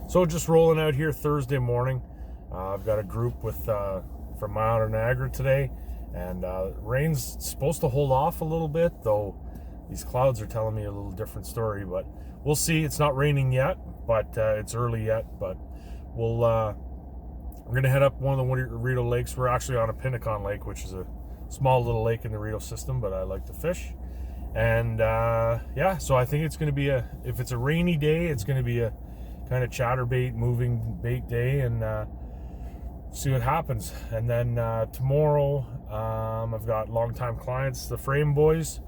So just rolling out here Thursday morning. I've got a group with from out of Niagara today, and rain's supposed to hold off a little bit, though these clouds are telling me a little different story, but we'll see. It's not raining yet, but it's early yet, but we're gonna head up one of the Rideau lakes. We're actually on a Pinnacon Lake, which is a small little lake in the Rideau system, but I like to fish. And yeah, so I think it's gonna be if it's a rainy day, it's gonna be a kind of chatterbait moving bait day, and see what happens. And then tomorrow I've got longtime clients, the Frame Boys.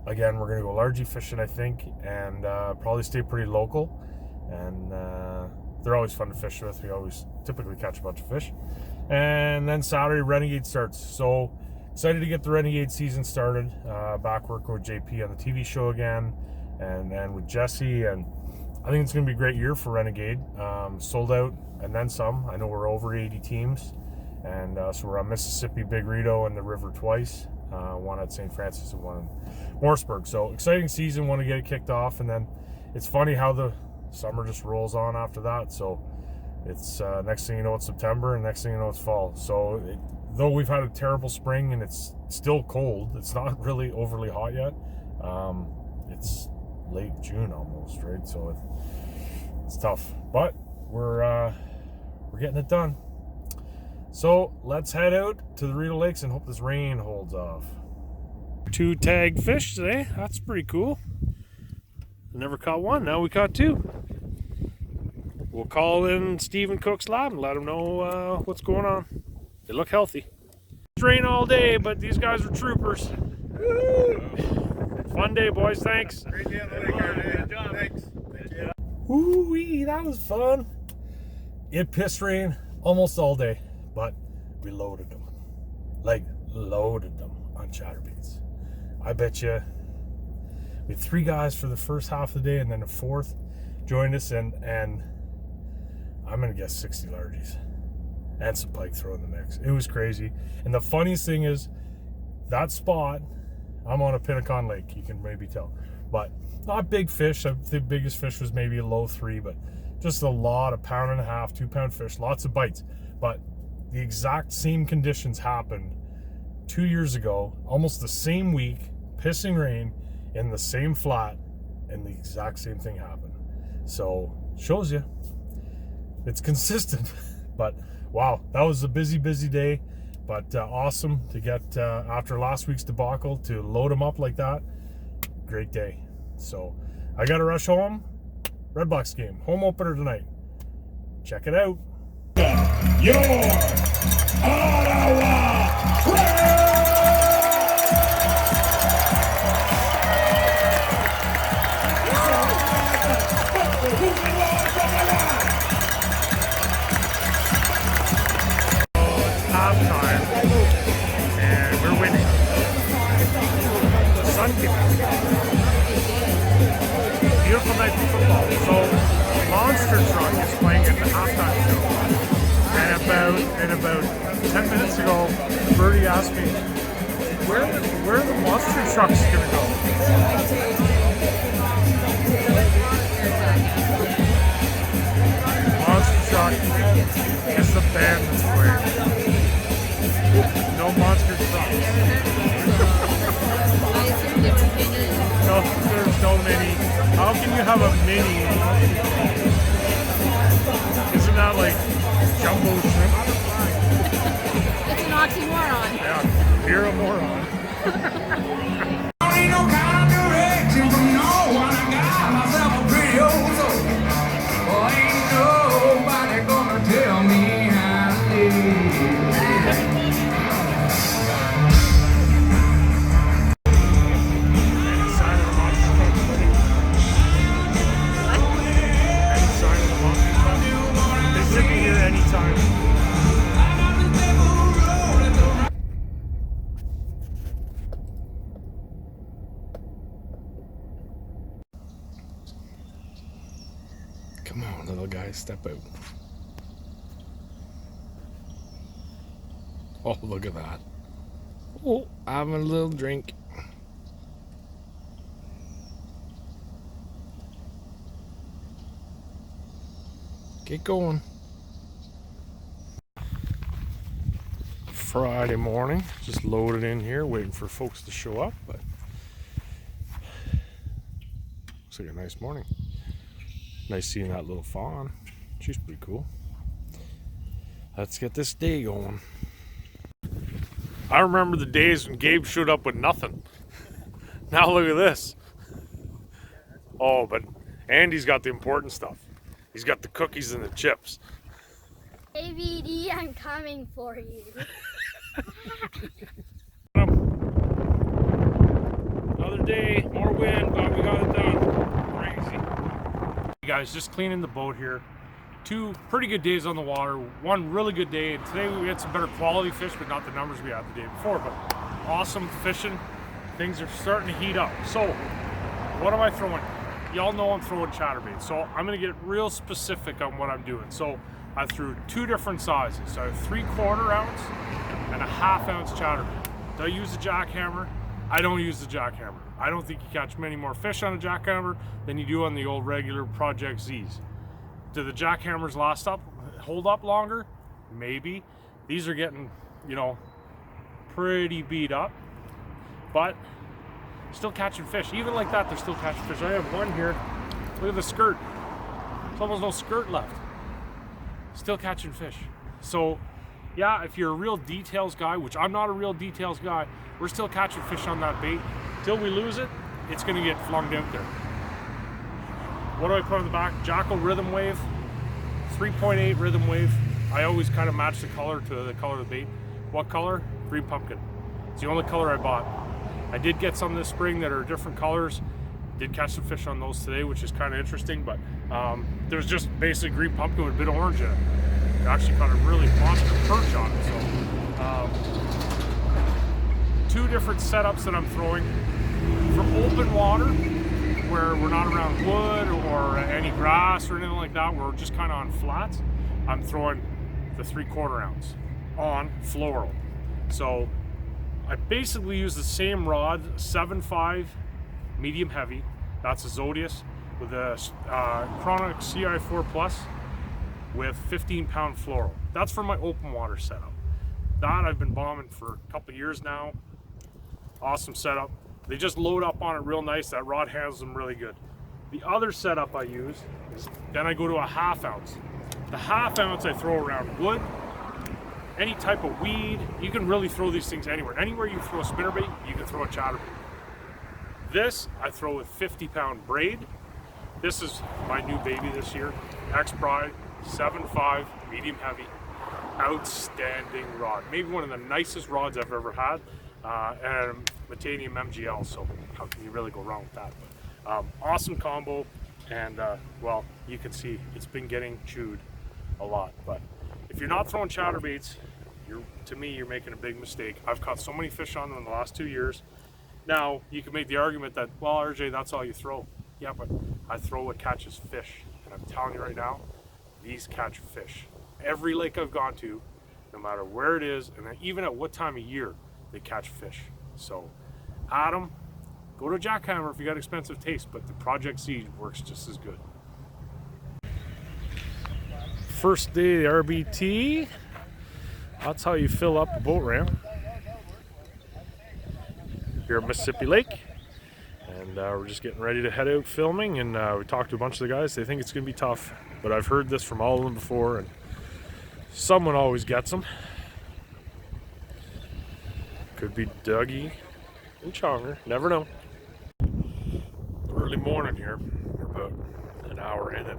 Again, we're gonna go largie fishing, I think, and probably stay pretty local, and they're always fun to fish with. We always typically catch a bunch of fish. And then Saturday Renegade starts, so excited to get the Renegade season started. Back working with JP on the TV show again, and with Jesse, and I think it's going to be a great year for Renegade. Sold out and then some. I know we're over 80 teams. And so we're on Mississippi, Big Rideau, and the river twice. One at St. Francis and one in Morrisburg. So exciting season, want to get it kicked off. And then it's funny how the summer just rolls on after that. So it's next thing you know, it's September, and next thing you know, it's fall. So though we've had a terrible spring and it's still cold, it's not really overly hot yet. It's late June almost, right? So it's tough, but we're getting it done. So let's head out to the Rideau Lakes and hope this rain holds off. 2 tagged fish today. That's pretty cool. I never caught one. Now we caught 2. We'll call in Stephen Cook's lab and let him know what's going on. They look healthy. It's rain all day, but these guys are troopers. Woo! Fun day, boys. Thanks. Great day on the lake here today. Thanks. Woo-wee, that was fun. It pissed rain almost all day, but we loaded them. Like, loaded them on chatterbaits. I bet you we had 3 guys for the first half of the day, and then a 4th joined us, and I'm going to guess 60 largies. And some pike throw in the mix. It was crazy. And the funniest thing is, that spot, I'm on a Pinnacon Lake, you can maybe tell. But not big fish. The biggest fish was maybe a low 3, but just a lot of 1.5 pound, 2 pound fish, lots of bites. But the exact same conditions happened 2 years ago, almost the same week, pissing rain in the same flat, and the exact same thing happened. So, shows you. It's consistent. But wow, that was a busy day. But awesome to get, after last week's debacle, to load them up like that. Great day. So I got to rush home. Red Blacks game, home opener tonight. Check it out. Your Ottawa Halftime, and we're winning. The sun came out. Beautiful night for football. So Monster Truck is playing at the halftime show, and about 10 minutes ago, Birdie asked me, where are the Monster Trucks gonna go? Monster Truck is the band that's playing. No Monster Trucks. No, there's no mini. How can you have a mini? Isn't that like jumbo shrimp? It's an oxymoron. Yeah, you're a moron. ain't no kind of direction from no one. I got myself a pretty old soul. Boy, ain't nobody gonna tell me how to live. Any sign of the Monster Truck, buddy? Any sign of the Monster Truck? They should be here anytime. Come on, little guy, step out. Oh, look at that. Oh, having a little drink. Get going. Friday morning, just loaded in here, waiting for folks to show up, but looks like a nice morning. Nice seeing that little fawn. She's pretty cool. Let's get this day going. I remember the days when Gabe showed up with nothing. Now look at this. Oh, but Andy's got the important stuff. He's got the cookies and the chips. ABD, I'm coming for you. Another day, more wind, but we got it done. Crazy. Hey guys, just cleaning the boat here. 2 pretty good days on the water, 1 really good day, and today we had some better quality fish, but not the numbers we had the day before. But awesome fishing. Things are starting to heat up. So, what am I throwing? Y'all know I'm throwing chatterbait, so I'm gonna get real specific on what I'm doing. So, I threw 2 different sizes. So I have 3/4 ounce and a 1/2 ounce chatterbait. Do I use the jackhammer? I don't use the jackhammer. I don't think you catch many more fish on a jackhammer than you do on the old regular Project Z's. Do the jackhammers hold up longer? Maybe. These are getting, you know, pretty beat up, but still catching fish. Even like that, they're still catching fish. I have one here. Look at the skirt. There's almost no skirt left. Still catching fish. So yeah, if you're a real details guy, which I'm not a real details guy, we're still catching fish on that bait. Till we lose it, it's gonna get flung out there. What do I put on the back? Jackal Rhythm Wave, 3.8 Rhythm Wave. I always kind of match the color to the color of the bait. What color? Green pumpkin. It's the only color I bought. I did get some this spring that are different colors. Did catch some fish on those today, which is kind of interesting, but there's just basically green pumpkin with a bit of orange in it. It actually caught a really monster perch on it. So 2 different setups that I'm throwing. For open water, where we're not around wood or any grass or anything like that, we're just kind of on flats, I'm throwing the 3/4 ounce on floral. So I basically use the same rod, 7.5 medium heavy. That's a Zodius with a Chronic CI4 Plus with 15-pound floral. That's for my open water setup. That I've been bombing for a couple years now. Awesome setup. They just load up on it real nice. That rod handles them really good. The other setup I use is then I go to a 1/2 ounce. The 1/2 ounce I throw around wood, any type of weed. You can really throw these things anywhere. Anywhere you throw a spinnerbait, you can throw a chatterbait. This I throw with 50-pound braid. This is my new baby this year. X-Pride 7.5 medium heavy. Outstanding rod. Maybe one of the nicest rods I've ever had. And Titanium MGL, so how can you really go wrong with that? But, awesome combo, and well, you can see it's been getting chewed a lot. But if you're not throwing chatterbaits, to me, you're making a big mistake. I've caught so many fish on them in the last 2 years. Now, you can make the argument that, well, RJ, that's all you throw. Yeah, but I throw what catches fish, and I'm telling you right now, these catch fish. Every lake I've gone to, no matter where it is, and even at what time of year, they catch fish. So, Adam, go to a jackhammer if you got expensive taste, but the Project Z works just as good. First day of the RBT. That's how you fill up a boat ramp here at Mississippi Lake. And we're just getting ready to head out filming, and we talked to a bunch of the guys. They think it's going to be tough, but I've heard this from all of them before, and someone always gets them. Could be Dougie and Chonger, never know. Early morning here, we're about an hour in it.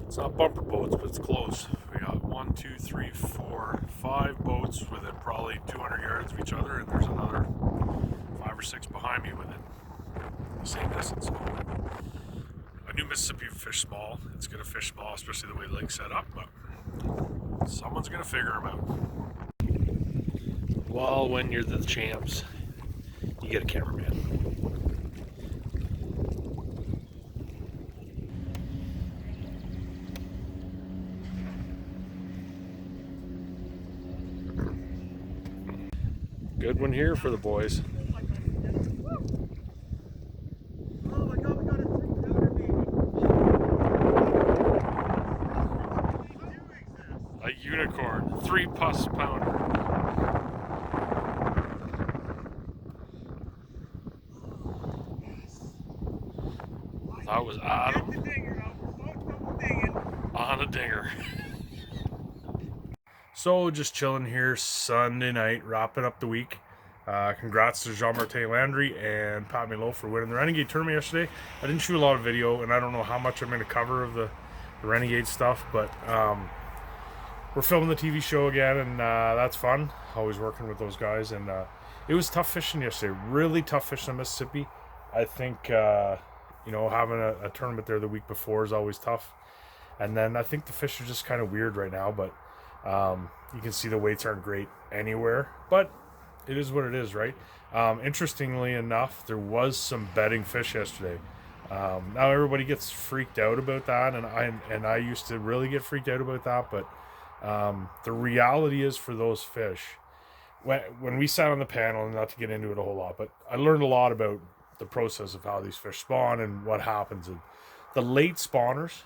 It's not bumper boats, but it's close. We got 1, 2, 3, 4, 5 boats within probably 200 yards of each other, and there's another 5 or 6 behind me within the same distance. I knew Mississippi would fish small. It's going to fish small, especially the way the lake's set up, but someone's going to figure them out. Well, when you're the champs, you get a cameraman. Good one here for the boys. unicorn, 3+ pounder. That was Adam on a dinger. So just chilling here Sunday night, wrapping up the week. Congrats to Jean-Martin Landry and Pat Milo for winning the Renegade tournament yesterday. I didn't shoot a lot of video, and I don't know how much I'm going to cover of the Renegade stuff, but we're filming the TV show again, and that's fun. Always working with those guys, and it was tough fishing yesterday. Really tough fishing in Mississippi. I think you know, having a tournament there the week before is always tough. And then I think the fish are just kind of weird right now, but you can see the weights aren't great anywhere, but it is what it is, right? Interestingly enough, there was some bedding fish yesterday. Now everybody gets freaked out about that, and I used to really get freaked out about that, but the reality is for those fish, when we sat on the panel, and not to get into it a whole lot, but I learned a lot about the process of how these fish spawn and what happens. And the late spawners,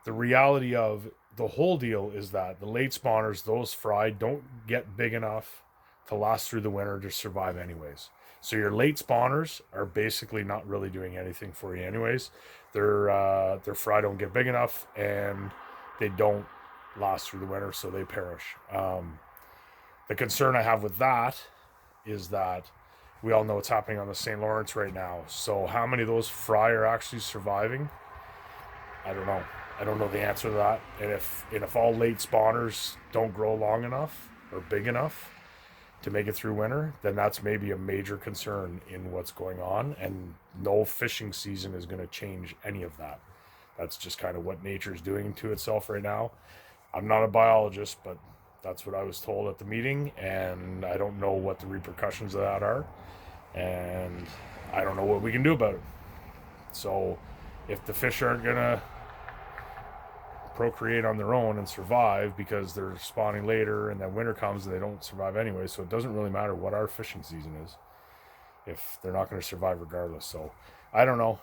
the reality of the whole deal is that the late spawners, those fry, don't get big enough to last through the winter to survive anyways. So your late spawners are basically not really doing anything for you anyways. Their fry don't get big enough, and they don't last through the winter, so they perish. The concern I have with that is that we all know what's happening on the St. Lawrence right now. So how many of those fry are actually surviving? I don't know. I don't know the answer to that. And if all late spawners don't grow long enough or big enough to make it through winter, then that's maybe a major concern in what's going on. And no fishing season is going to change any of that. That's just kind of what nature's doing to itself right now. I'm not a biologist, but that's what I was told at the meeting, and I don't know what the repercussions of that are, and I don't know what we can do about it. So if the fish aren't gonna procreate on their own and survive because they're spawning later, and then winter comes and they don't survive anyway, so it doesn't really matter what our fishing season is if they're not going to survive regardless. So I don't know.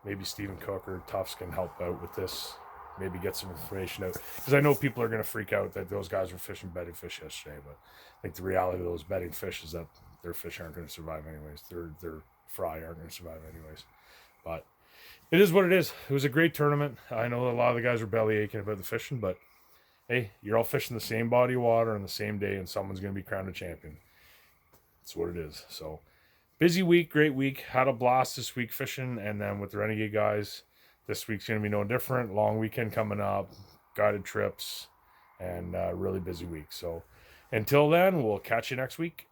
Maybe Stephen Cook or Tufts can help out with this, maybe get some information out, because I know people are going to freak out that those guys were fishing bedding fish yesterday, but I think the reality of those bedding fish is that their fish aren't going to survive anyways. Their fry aren't going to survive anyways. But it is what it is. It was a great tournament. I know a lot of the guys were belly aching about the fishing, but hey, you're all fishing the same body of water on the same day, and someone's going to be crowned a champion. That's what it is. So busy week, great week. Had a blast this week fishing, and then with the Renegade guys, this week's going to be no different. Long weekend coming up, guided trips, and really busy week. So until then, we'll catch you next week.